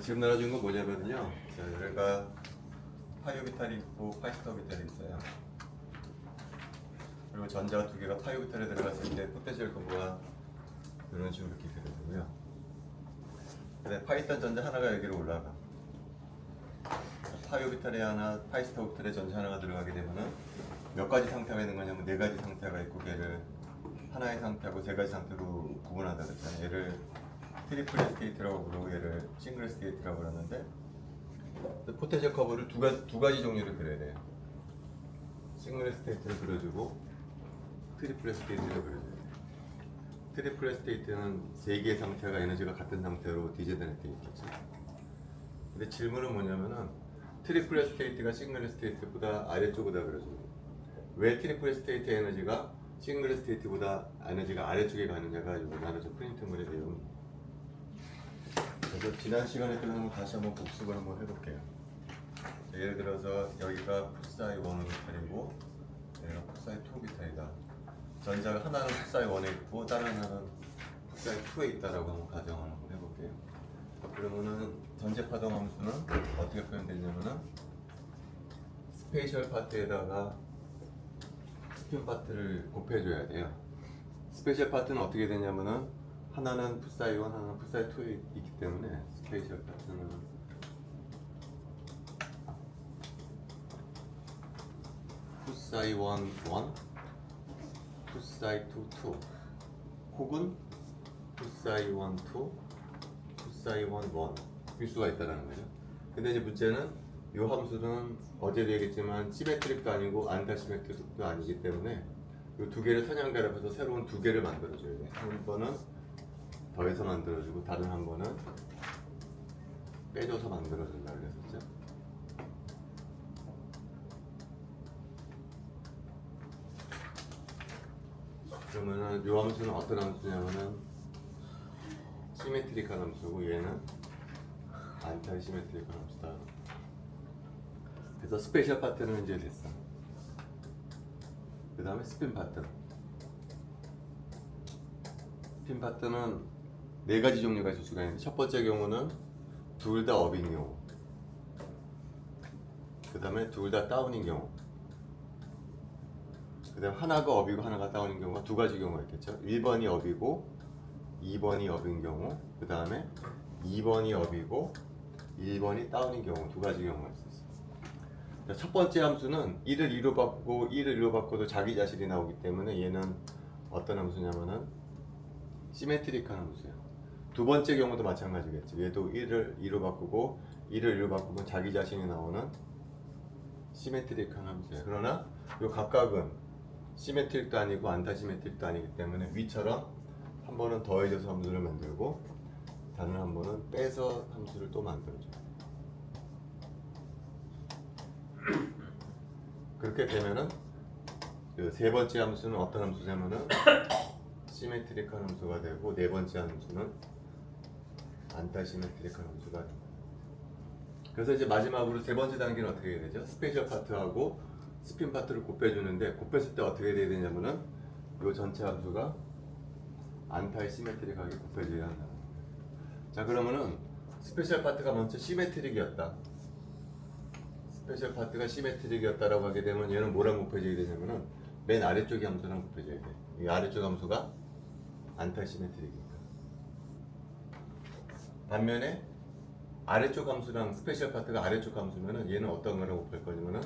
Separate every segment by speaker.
Speaker 1: 지금 나눠준 건 뭐냐면요. 자, 여기가 파이오비탈이 있고 파이스터비탈이 있어요. 그리고 전자가 두 개가 파이오비탈에 들어갔을 때 포텐셜 공부가 이런 식으로 이렇게 되거든요. 근데 파있던 전자 하나가 여기로 올라가. 파이오비탈에 하나, 파이스터비탈에 전자 하나가 들어가게 되면은 몇 가지 상태가 있는 거냐면 네 가지 상태가 있고 걔를 하나의 상태하고 세 가지 상태로 구분한다 그랬잖아요. 얘를 트리플 스테이트라고 부르고 얘를 싱글 스테이트라고 그러는데 포텐셜 커브를 두 가지 종류를 그려야 돼요. 싱글 스테이트를 그려주고 트리플 스테이트를 그려줘야 돼요. 트리플 스테이트는 세 개의 상태가 에너지가 같은 상태로 디제너레이트 있겠죠. 근데 질문은 뭐냐면은 트리플 스테이트가 싱글 스테이트보다 아래쪽보다 그려줘요. 왜 트리플 스테이트 에너지가 싱글 스테이트보다 에너지가 아래쪽에 가느냐가 여기 나눠져 프린트물의 내용입니다. 그래서 지난 시간에 했던 거 다시 한번 복습을 한번 해볼게요. 예를 들어서 여기가 풋사이 1비탈이고 여기가 풋사이 2비탈이다. 전자가 하나는 풋사이 1에 있고 다른 하나는 풋사이 2에 있다라고 한번 가정을 한번 해볼게요. 그러면은 전체 파동 함수는 어떻게 표현되냐면은 스페이셜 파트에다가 스핀 파트를 곱해줘야 돼요. 스페이셜 파트는 어떻게 되냐면은 하나는 풋사이 1, 하나는 풋사이 2에 있기 때문에 스페이셜 파트는 풋사이 1, 1, 풋사이 2, 2 혹은 풋사이 1, 2, 풋사이 1, 1일 수가 있다는 거죠. 근데 이제 문제는 이 함수는 어제도 얘기했지만 시메트릭도 아니고 안타시메트릭도 아니기 때문에 이 두 개를 선양결합해서 새로운 두 개를 만들어줘야 돼. 한 번은 더해서 만들어주고 다른 한 번은 빼줘서 만들어준다 그랬었죠. 그러면은 이 함수는 어떤 함수냐면은 시메트릭한 함수고 얘는 안타이 시메트릭한 함수다. 그래서 스페셜 파트는 이제 됐어. 그 다음에 스핀 파트. 스핀 파트는 네 가지 종류가 있을 수가 있는데 첫 번째 경우는 둘 다 업인 경우, 그 다음에 둘 다 다운인 경우, 그 다음에 하나가 업이고 하나가 다운인 경우가 두 가지 경우가 있겠죠. 1번이 업이고 2번이 업인 경우, 그 다음에 2번이 업이고 1번이 다운인 경우 두 가지 경우가 있었어요. 첫 번째 함수는 1을 2로 바꾸고 1을 1로 바꿔도 자기 자신이 나오기 때문에 얘는 어떤 함수냐면은 시메트릭한 함수예요. 두 번째 경우도 마찬가지겠죠. 얘도 1을 2로 바꾸고 1을 1로 바꾸면 자기 자신이 나오는 시메트릭한 함수예요. 그러나 이 각각은 시메트릭도 아니고 안타시메트릭도 아니기 때문에 위처럼 한 번은 더해져서 함수를 만들고 다른 한 번은 빼서 함수를 또 만들어줘요. 그렇게 되면은 그 세 번째 함수는 어떤 함수냐면은 시메트릭한 함수가 되고 네 번째 함수는 안타시메트릭한 함수가 됩니다. 그래서 이제 마지막으로 세 번째 단계는 어떻게 해야 되죠? 스페셜 파트하고 스핀 파트를 곱해주는데 곱했을 때 어떻게 돼야 되냐면은 이 전체 함수가 안타시메트릭하게 곱해져야 한다. 자, 그러면은 스페셜 파트가 먼저 시메트릭이었다. 스페셜 파트가 시메트릭이었다라고 하게 되면 얘는 뭐랑 곱해져야 되냐면은 맨 아래쪽 함수랑 곱해져야 돼. 이 아래쪽 함수가 안타시메트릭입니다. 반면에 아래쪽 함수랑 스페셜 파트가 아래쪽 함수면은 얘는 어떤 거랑 곱할 거냐면은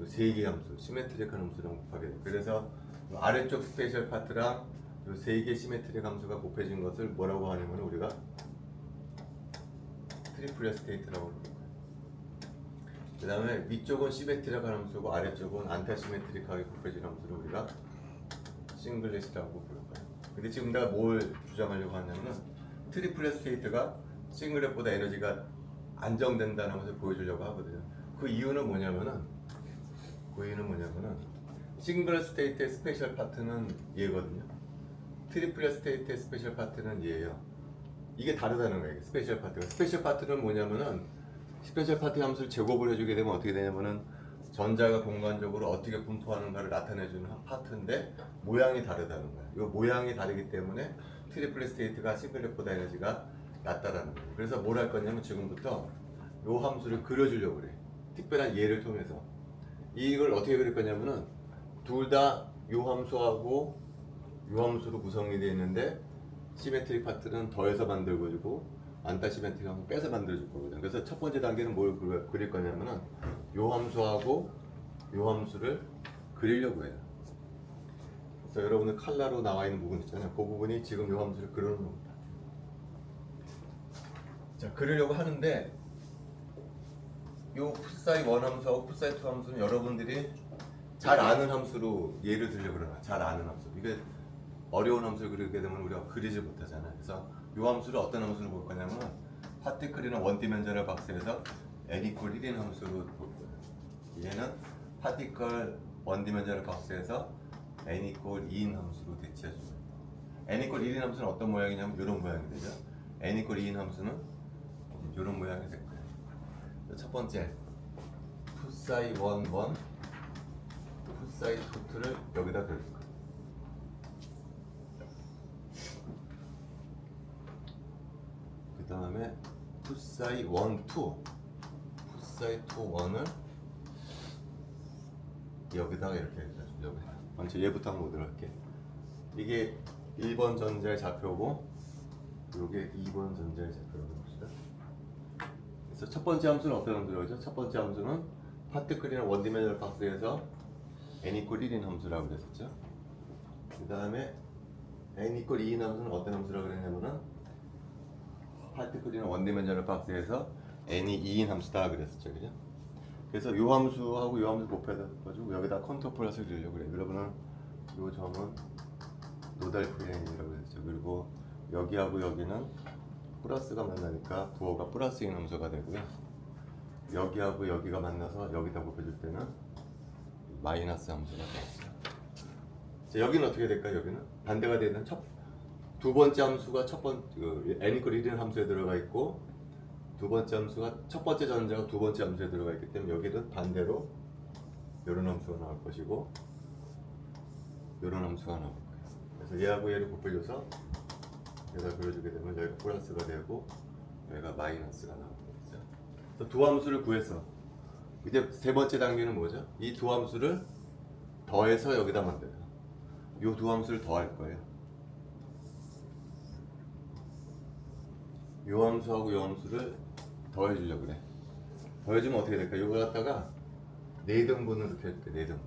Speaker 1: 세 개 함수, 시메트릭한 함수랑 곱하게 돼. 그래서 아래쪽 스페셜 파트랑 세 개 시메트릭 함수가 곱해진 것을 뭐라고 하냐면 우리가 트리플 스테이트라고 부릅니다. 그 다음에 위쪽은 시메트릭한 함수고 아래쪽은 안타시메트릭하게 곱해진 함수를 우리가 싱글렛이라고 부를 거예요. 근데 지금 내가 뭘 주장하려고 하냐면은 트리플 스테이트가 싱글렛보다 에너지가 안정된다는 것을 보여주려고 하거든요. 그 이유는 뭐냐면은 싱글 스테이트의 스페셜 파트는 얘거든요. 트리플 스테이트의 스페셜 파트는 얘예요. 이게 다르다는 거예요. 스페셜 파트가. 스페셜 파트는 뭐냐면은 스페셜 파트 함수를 제곱을 해주게 되면 어떻게 되냐면은 전자가 공간적으로 어떻게 분포하는가를 나타내주는 파트인데 모양이 다르다는 거예요. 이 모양이 다르기 때문에 트리플 스테이트가 싱글렛보다 에너지가 낮다라는 거예요. 그래서 뭘 할 거냐면 지금부터 요 함수를 그려주려고 그래. 특별한 예를 통해서. 이걸 어떻게 그릴 거냐면은 둘 다 요 함수하고 요 함수로 구성이 되어 있는데 시메트릭 파트는 더해서 만들어주고 안타 시메트릭 함수 빼서 만들어줄 거거든. 그래서 첫 번째 단계는 뭘 그릴 거냐면은 요 함수하고 요 함수를 그리려고 해요. 그래서 여러분들 칼라로 나와 있는 부분 있잖아요. 그 부분이 지금 요 함수를 그려놓은 겁니다. 자, 그리려고 하는데 요 풋사이 1 함수하고 풋사이 2 함수는 여러분들이 잘 아는 함수로 예를 들려고 그러나 잘 아는 함수. 이게 어려운 함수를 그리게 되면 우리가 그리지 못하잖아요. 그래서 요 함수를 어떤 함수로 볼 거냐면 파티클이나 원디멘셔널 박스에서 n 이퀄 1인 함수로 볼 거예요. 얘는 파티클 원디멘셔널 박스에서 n 이퀄 2인 함수로 대체해줍니다. n 이퀄 1인 함수는 어떤 모양이냐면 이런 모양이 되죠. n 이퀄 2인 함수는 이런 모양이 될 거예요. 첫 번째 풋사이 1, 1 풋사이 2, 2를 여기다 그릴 거예요. 그 다음에 풋사이 1, 2 풋사이 2, 1을 여기다가 이렇게 해주려고 해요. 먼저 얘부터 한번 보도록 할게. 이게 1번 전자의 좌표고 이게 2번 전자의 좌표라고 봅시다. 그래서 첫 번째 함수는 어떤 함수라고 하죠? 첫 번째 함수는 파티클이나 원디멘셔널 박스에서 n 이퀄 1인 함수라고 그랬었죠. 그 다음에 n 이퀄 2인 함수는 어떤 함수라고 그랬냐면은 파티클이나 원디멘셔널 박스에서 n이 2인 함수다 그랬었죠. 그죠? 그래서 요 함수하고 요 함수 곱해가지고 여기다 컨트롤 플러스를 주려고 그래요. 그러면은 요 점은 노달 플레인이라고 했죠. 그리고 여기하고 여기는 플러스가 만나니까 부호가 플러스인 함수가 되고요. 여기하고 여기가 만나서 여기다 곱해줄 때는 마이너스 함수가 되겠죠. 자, 여기는 어떻게 될까요? 여기는 반대가 되는 두 번째 함수가 n 이퀄 1인 함수에 들어가 있고 두 번째 함수가 첫 번째 전자가 두 번째 함수에 들어가 있기 때문에 여기는 반대로 이런 함수가 나올 것이고 이런 함수가 나올 거예요. 그래서 얘하고 얘를 곱해줘서 여기다 그려주게 되면 여기가 플러스가 되고 여기가 마이너스가 나오는 거죠. 그래서 두 함수를 구해서 이제 세 번째 단계는 뭐죠? 이 두 함수를 더해서 여기다 만들어요. 이 두 함수를 더할 거예요. 이 함수하고 이 함수를 더해주려고 그래. 더해주면 어떻게 될까? 이거 갖다가 4등분으로 이렇게 할게. 4등분.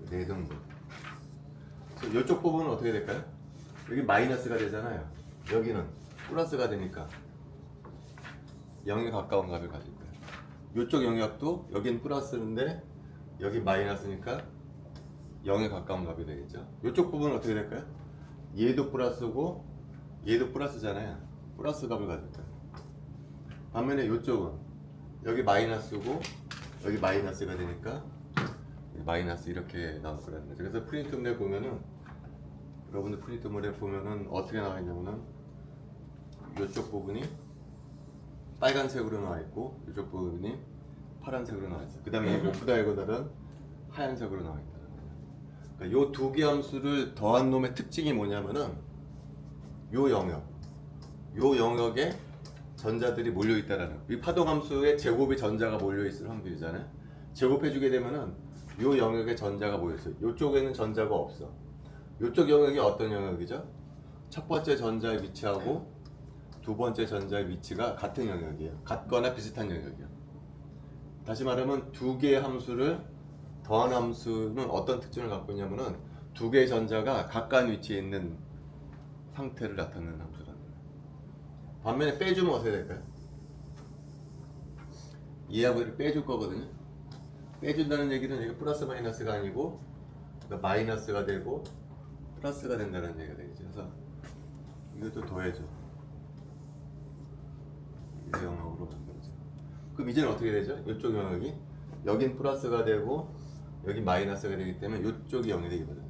Speaker 1: 4등분. 그래서 이쪽 부분은 어떻게 될까요? 여기 마이너스가 되잖아요. 여기는 플러스가 되니까 0에 가까운 값을 가질 거예요. 이쪽 영역도 여긴 플러스인데 여기 마이너스니까 0에 가까운 값이 되겠죠. 이쪽 부분은 어떻게 될까요? 얘도 플러스고 얘도 플러스잖아요. 플러스 값을 가질 거예요. 반면에 이쪽은 여기 마이너스고 여기 마이너스가 되니까 마이너스 이렇게 나올 거라는 거죠. 그래서 프린트물에 보면은 여러분들 프린트물에 보면은 어떻게 나와 있냐면은 이쪽 부분이 빨간색으로 나와 있고 이쪽 부분이 파란색으로 나와 있어요. 그 다음에 이 오프 다이고널은 하얀색으로 나와 있다. 그러니까 요 두 개 함수를 더한 놈의 특징이 뭐냐면은 요 영역에 전자들이 몰려 있다라는 이 파동 함수의 제곱에 전자가 몰려 있을 확률이잖아요. 제곱해주게 되면은 요 영역에 전자가 모여 있어요. 요쪽에는 전자가 없어. 요쪽 영역이 어떤 영역이죠? 첫 번째 전자의 위치하고 두 번째 전자의 위치가 같은 영역이에요. 같거나 비슷한 영역이에요. 다시 말하면 두 개의 함수를 더한 함수는 어떤 특징을 갖고 있냐면은 두 개의 전자가 가까운 위치에 있는 상태를 나타내는 함수라는 거예요. 반면에 빼주면 어떻게 될까요? 얘하고 얘를 빼줄 거거든요. 빼준다는 얘기는 이게 플러스 마이너스가 아니고 그러니까 마이너스가 되고 플러스가 된다는 얘기가 되겠죠. 그래서 이것도 더해줘. 이 영역으로 만들어져. 그럼 이제는 어떻게 되죠? 이쪽 영역이 여긴 플러스가 되고 여기 마이너스가 되기 때문에 이쪽이 0이 되거든요.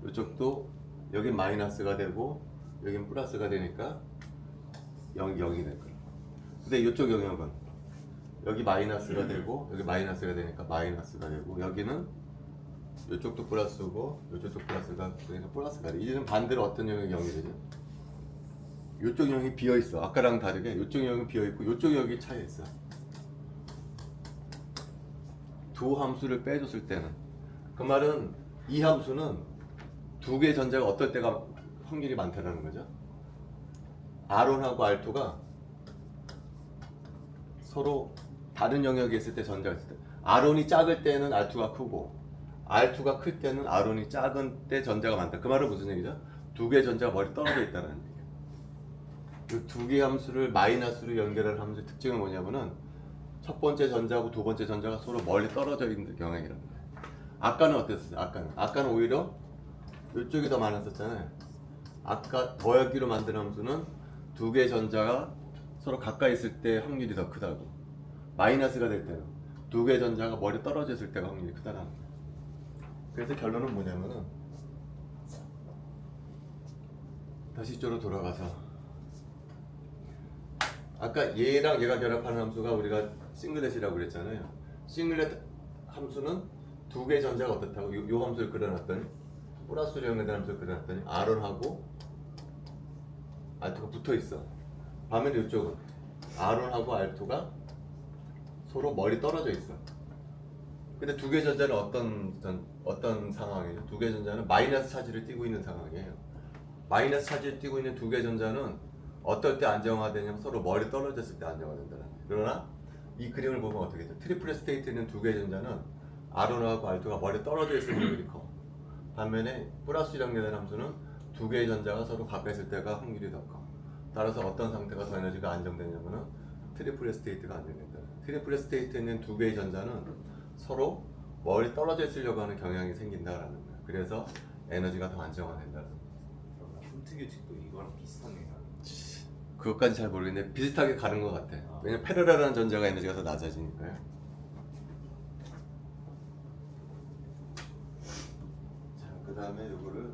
Speaker 1: 이쪽도 여긴 마이너스가 되고 여긴 플러스가 되니까 0이 될 거예요. 근데 이쪽 영역은 여기 마이너스가 되고 여기 마이너스가 되니까 마이너스가 되고 여기는 이쪽도 플러스고 이쪽도 플러스가 되니까 플러스가 돼. 이제는 반대로 어떤 영역이 0이 되죠? 이쪽 영역이 비어 있어. 아까랑 다르게 이쪽 영역이 비어 있고 이쪽 영역이 차여 있어. 두 함수를 빼줬을 때는 그 말은 이 함수는 두 개의 전자가 어떨 때가 확률이 많다는 거죠. R1하고 R2가 서로 다른 영역에 있을 때 전자가 있을 때 R1이 작을 때는 R2가 크고 R2가 클 때는 R1이 작은 때 전자가 많다. 그 말은 무슨 얘기죠? 두 개의 전자가 멀리 떨어져 있다는 얘기예요. 이 두 개의 함수를 마이너스로 연결하는 함수의 특징은 뭐냐면은 첫 번째 전자하고 두 번째 전자가 서로 멀리 떨어져 있는 경향이라는 거예요. 아까는 어땠어요? 아까는 오히려 이쪽이 더 많았었잖아요. 아까 더하기로 만든 함수는 두 개의 전자가 서로 가까이 있을 때 확률이 더 크다고. 마이너스가 될 때는 두 개의 전자가 멀리 떨어져 있을 때가 확률이 크다는 거예요. 그래서 결론은 뭐냐면은 다시 이쪽으로 돌아가서 아까 얘랑 얘가 결합하는 함수가 우리가 싱글렛이라고 그랬잖아요. 싱글렛 함수는 두 개의 전자가 어떻다고 요 함수를 그려놨더니 플러스로 연결된 함수를 그려놨더니 R1하고 R2가 붙어있어. 반면에 이쪽은 R1하고 R2가 서로 멀리 떨어져 있어. 근데 두 개의 전자는 어떤 상황이에요? 두 개의 전자는 마이너스 차지를 띠고 있는 상황이에요. 마이너스 차지를 띠고 있는 두 개의 전자는 어떨 때 안정화되냐면 서로 멀리 떨어졌을 때 안정화된다는 거예요. 그러나 이 그림을 보면 어떻게 돼? 트리플 스테이트에 있는 두 개의 전자는 R1하고 R2가 멀리 떨어져 있을 확률이 커. 반면에 플러스 연결된 함수는 두 개의 전자가 서로 가까이 있을 때가 확률이 더 커. 따라서 어떤 상태가 더 에너지가 안정되냐면은 트리플 스테이트가 안정된다. 트리플 스테이트에 있는 두 개의 전자는 서로 멀리 떨어져 있으려고 하는 경향이 생긴다라는 거야. 그래서 에너지가 더 안정화된다는 거야.
Speaker 2: 훈트 규칙도 이거랑 비슷하게 가는 거지.
Speaker 1: 그것까지 잘 모르겠는데 비슷하게 가는 것 같아. 왜냐면 패러렐한 전자가 에너지가 더 낮아지니까요. 자, 그 다음에 이거를